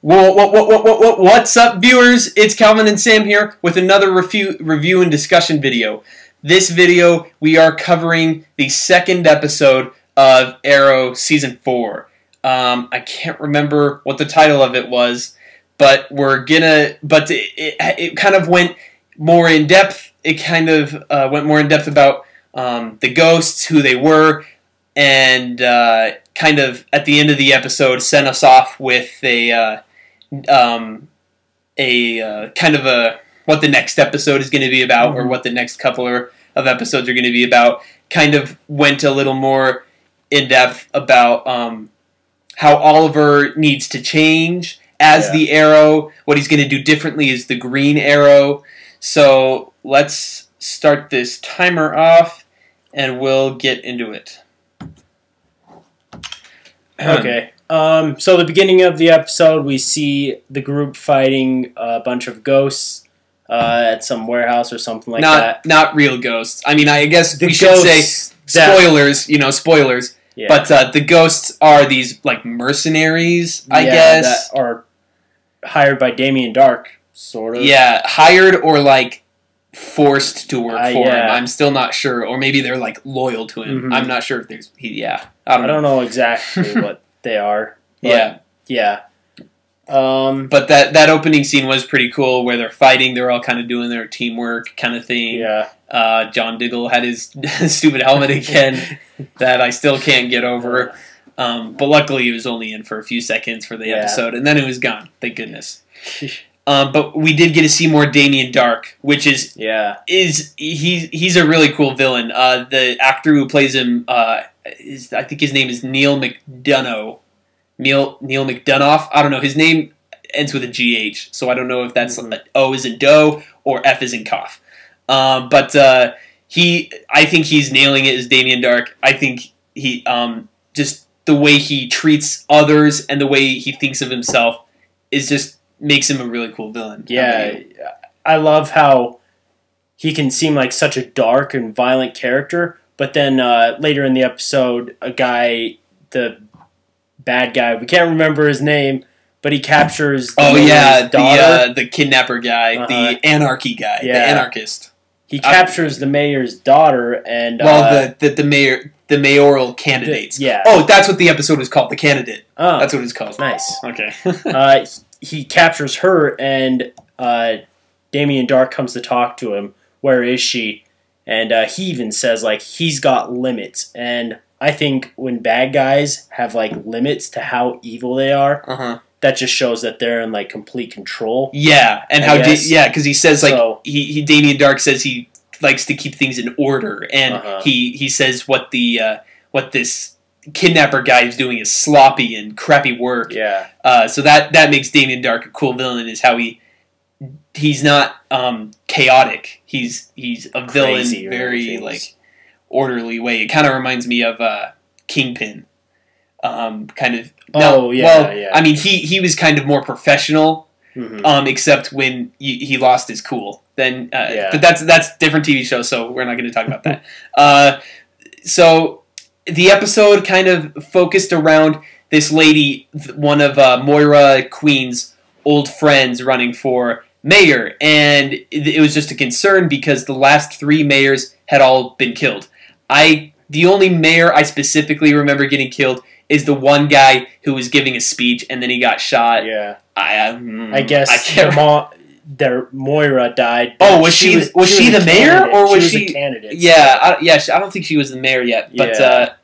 What's up, viewers? It's Calvin and Sam here with another review and discussion video. This video, we are covering the second episode of Arrow Season 4. I can't remember what the title of it was, but it kind of went more in depth. It kind of went more in depth about the ghosts, who they were, and kind of at the end of the episode sent us off with a what the next episode is going to be about, or what the next couple of episodes are going to be about. Kind of went a little more in depth about how Oliver needs to change as the Arrow. What he's going to do differently as the Green Arrow. So let's start this timer off, and we'll get into it. Okay. So the beginning of the episode, we see the group fighting a bunch of ghosts at some warehouse or something like that. Not real ghosts. I mean, I guess we should say spoilers. Spoilers. Yeah. But the ghosts are these like mercenaries, I guess, that are hired by Damien Darhk, sort of. Yeah, hired or like forced to work for him. I'm still not sure, or maybe they're like loyal to him. I'm not sure if there's. I don't know exactly what they are. But yeah. But that opening scene was pretty cool, where they're fighting. They're all kind of doing their teamwork kind of thing. Yeah. John Diggle had his stupid helmet again that I still can't get over. But luckily, he was only in for a few seconds for the episode, and then it was gone. Thank goodness. But we did get to see more Damien Darhk, which is he's a really cool villain. The actor who plays him, I think his name is Neil McDonough. Neil McDonough. I don't know. His name ends with a GH, so I don't know if that's O is in doe or F is in cough. But I think he's nailing it as Damien Darhk. I think he just the way he treats others and the way he thinks of himself is just makes him a really cool villain. Yeah, I love how he can seem like such a dark and violent character, but then later in the episode, the bad guy, we can't remember his name, but he captures the kidnapper guy, the anarchy guy, the anarchist. He captures the mayor's daughter, and the mayoral candidates. Oh, that's what the episode was called, The Candidate. Oh, that's what it's called. Nice. Okay. He captures her, and Damien Darhk comes to talk to him. Where is she? And he even says, like, he's got limits. And I think when bad guys have, like, limits to how evil they are, that just shows that they're in, like, complete control. Yeah, and because he says, like, Damien Darhk says he likes to keep things in order, and he says what this kidnapper guy is doing is sloppy and crappy work. Yeah. So that makes Damien Darhk a cool villain, is how he's not chaotic. He's a villain, very like orderly way. It kind of reminds me of Kingpin. Kind of. I mean, he was kind of more professional, except when he lost his cool. Then, but that's different TV show, so we're not going to talk about that. So the episode kind of focused around this lady, one of Moira Queen's old friends, running for mayor, and it was just a concern because the last 3 mayors had all been killed. The only mayor I specifically remember getting killed is the one guy who was giving a speech and then he got shot. Yeah, I guess Moira died. Oh, was she the mayor, or was she a candidate? Yeah, I don't think she was the mayor yet. But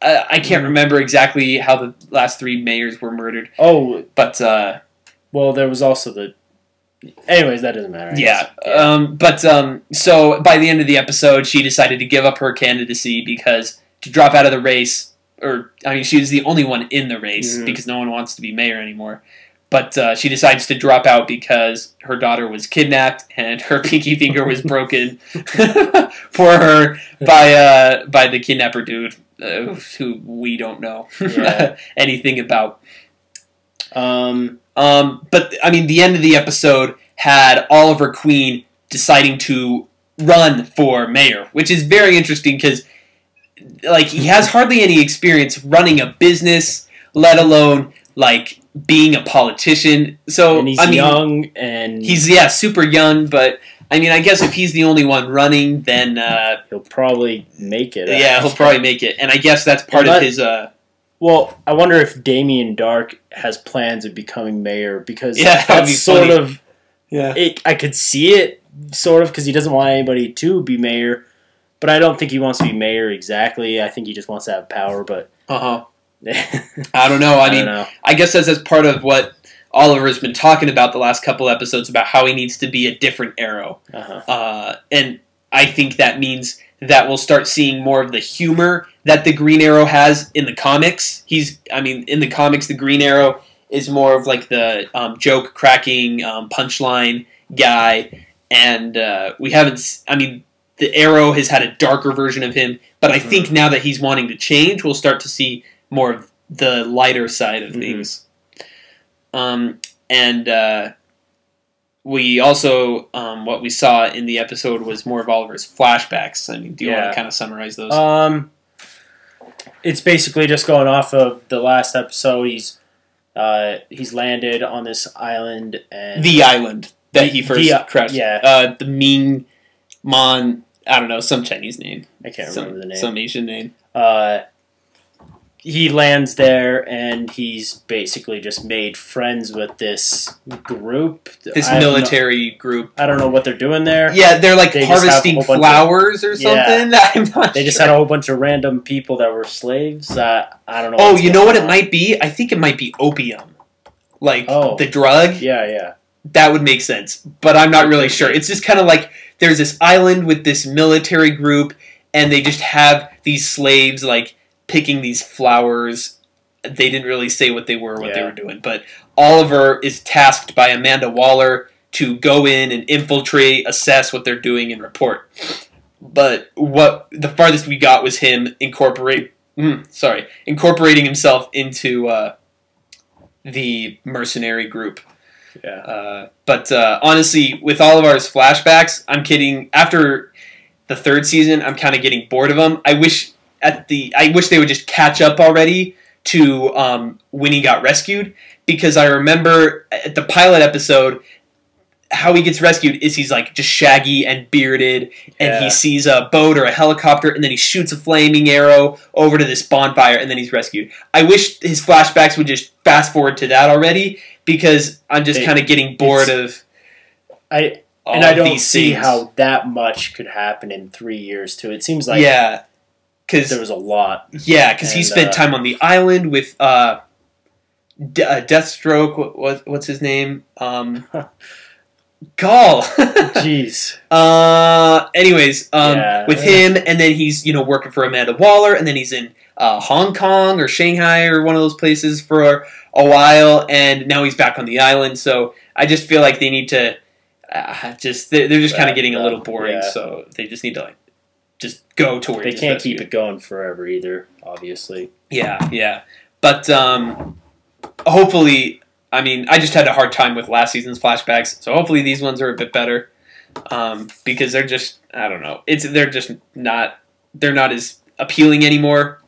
I can't remember exactly how the last 3 mayors were murdered. Oh, but well, there was also the. Anyways, that doesn't matter. So by the end of the episode, she decided to give up her candidacy to drop out of the race. She was the only one in the race because no one wants to be mayor anymore. But she decides to drop out because her daughter was kidnapped and her pinky finger was broken for her by the kidnapper dude, who we don't know anything about. But I mean, the end of the episode had Oliver Queen deciding to run for mayor, which is very interesting because, like, he has hardly any experience running a business, let alone like being a politician. So and he's young, and he's super young. But I mean, I guess if he's the only one running, then he'll probably make it. Yeah, he'll probably make it, and I guess that's part of his. Well, I wonder if Damien Dark has plans of becoming mayor, because that's sort of. Yeah, I could see it sort of, because he doesn't want anybody to be mayor, but I don't think he wants to be mayor exactly. I think he just wants to have power. But I don't know. I mean, I guess that's part of what Oliver's been talking about the last couple episodes about how he needs to be a different Arrow, and I think that means that we'll start seeing more of the humor that the Green Arrow has in the comics. In the comics, the Green Arrow is more of like the joke cracking punchline guy, and we haven't. I mean, the Arrow has had a darker version of him, but I think now that he's wanting to change, we'll start to see more of the lighter side of things. We also, what we saw in the episode was more of Oliver's flashbacks. I mean, do you want to kind of summarize those? It's basically just going off of the last episode. He's landed on this island, and the island that he first crashed. Yeah, the Ming Mon. I don't know, some Chinese name. I can't remember the name. Some Asian name. He lands there, and he's basically just made friends with this group. This military group. I don't know what they're doing there. Yeah, they're like harvesting flowers or something. Yeah. I'm not They just had a whole bunch of random people that were slaves. I don't know. Oh, you know what it might be? I think it might be opium. Like the drug. Yeah. That would make sense, but I'm not really sure. It's just kind of like there's this island with this military group, and they just have these slaves like picking these flowers. They didn't really say what they were, what they were doing, but Oliver is tasked by Amanda Waller to go in and infiltrate, assess what they're doing, and report. But what the farthest we got was him incorporating himself into the mercenary group. Yeah. But honestly, with all of our flashbacks, I'm kidding. After the third season, I'm kind of getting bored of them. I wish they would just catch up already to when he got rescued, because I remember at the pilot episode how he gets rescued is he's like just shaggy and bearded, and he sees a boat or a helicopter, and then he shoots a flaming arrow over to this bonfire, and then he's rescued. I wish his flashbacks would just fast forward to that already, because I'm just kind of getting bored of. I don't see how that much could happen in 3 years too. It seems like because there was a lot. Yeah, because he spent time on the island with Deathstroke. What's his name? Gall. Jeez. Anyways, with him, and then he's working for Amanda Waller, and then he's in Hong Kong or Shanghai or one of those places for a while, and now he's back on the island. So I just feel like they need to they're just kind of getting a little boring. So they just need to just go to where they can't keep it going forever either. Obviously. Yeah. But hopefully. I mean, I just had a hard time with last season's flashbacks, so hopefully these ones are a bit better, because they're just, I don't know, they're not as appealing anymore.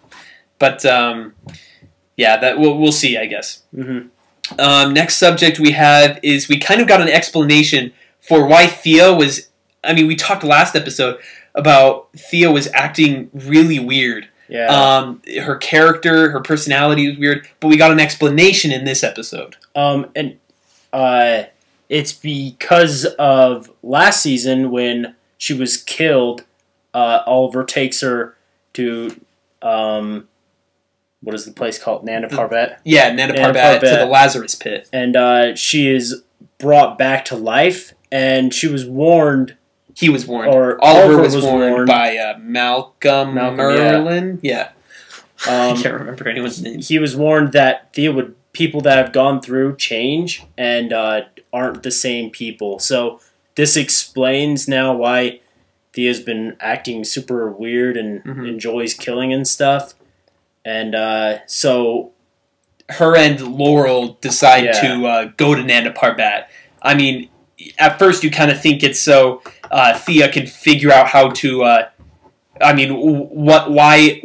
But we'll see, I guess. Mm-hmm. Next subject we have is we kind of got an explanation for why Thea was. I mean, we talked last episode about Thea was acting really weird. Yeah. Her character, her personality was weird, but we got an explanation in this episode. It's because of last season when she was killed. Oliver takes her to what is the place called? Nanda Parbat. Yeah, Nanda Parbat, to the Lazarus Pit, and she is brought back to life, and she was warned. He was warned. Or Oliver was warned by Malcolm Merlin. Yeah. I can't remember anyone's name. He was warned that people that have gone through change and aren't the same people. So this explains now why Thea's been acting super weird and enjoys killing and stuff. And so her and Laurel decide to go to Nanda Parbat. I mean, at first you kind of think it's so Thea can figure out how to. Why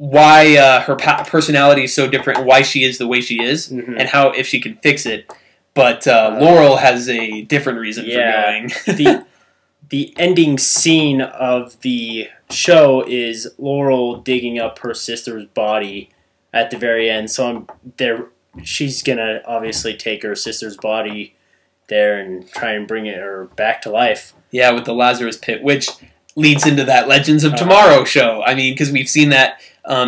why her personality is so different, why she is the way she is, and how if she can fix it. But Laurel has a different reason for going. The ending scene of the show is Laurel digging up her sister's body at the very end. So she's gonna obviously take her sister's body there and try and bring her back to life. Yeah, with the Lazarus Pit, which leads into that Legends of Tomorrow show. I mean, because we've seen that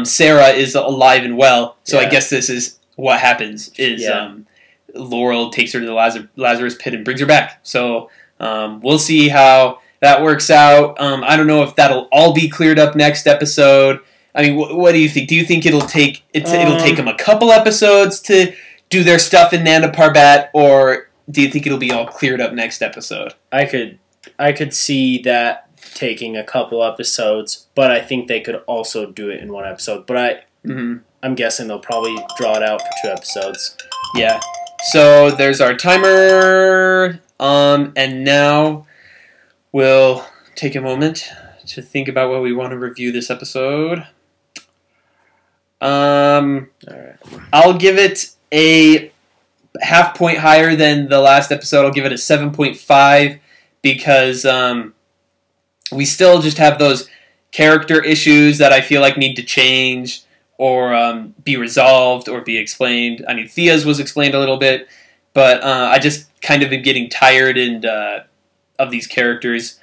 Sarah is alive and well. So I guess this is what happens. Laurel takes her to the Lazarus Pit and brings her back. So we'll see how that works out. I don't know if that'll all be cleared up next episode. I mean, what do you think? Do you think it'll take them a couple episodes to do their stuff in Nanda Parbat, or do you think it'll be all cleared up next episode? I could see that taking a couple episodes, but I think they could also do it in one episode. But I'm guessing they'll probably draw it out for 2 episodes. Yeah. So there's our timer, and now we'll take a moment to think about what we want to review this episode. All right. I'll give it a half point higher than the last episode. I'll give it a 7.5 because we still just have those character issues that I feel like need to change or be resolved or be explained. I mean, Thea's was explained a little bit, but I just kind of am getting tired of these characters.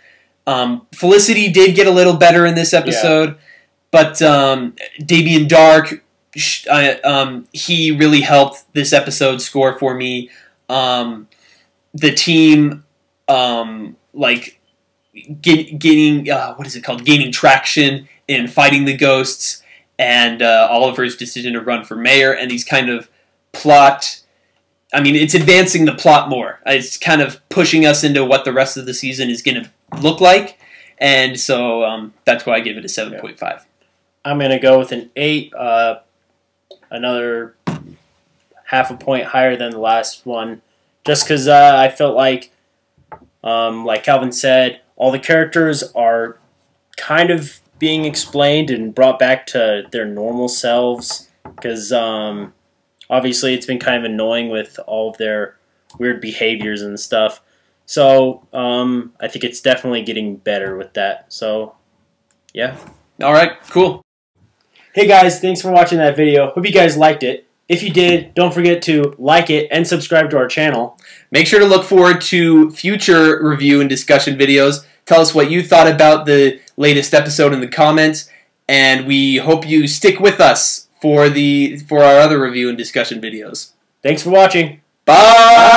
Felicity did get a little better in this episode, but Damien Dark, he really helped this episode score for me. The team, gaining what is it called? Gaining traction in fighting the ghosts, and Oliver's decision to run for mayor, and these kind of plot. I mean, it's advancing the plot more. It's kind of pushing us into what the rest of the season is going to look like, and so that's why I give it a 7.5. I'm going to go with an 8, another half a point higher than the last one, just because I felt like Calvin said, all the characters are kind of being explained and brought back to their normal selves, because obviously it's been kind of annoying with all of their weird behaviors and stuff. So I think it's definitely getting better with that. So, yeah. All right, cool. Hey guys, thanks for watching that video. Hope you guys liked it. If you did, don't forget to like it and subscribe to our channel. Make sure to look forward to future review and discussion videos. Tell us what you thought about the latest episode in the comments, and we hope you stick with us for our other review and discussion videos. Thanks for watching. Bye!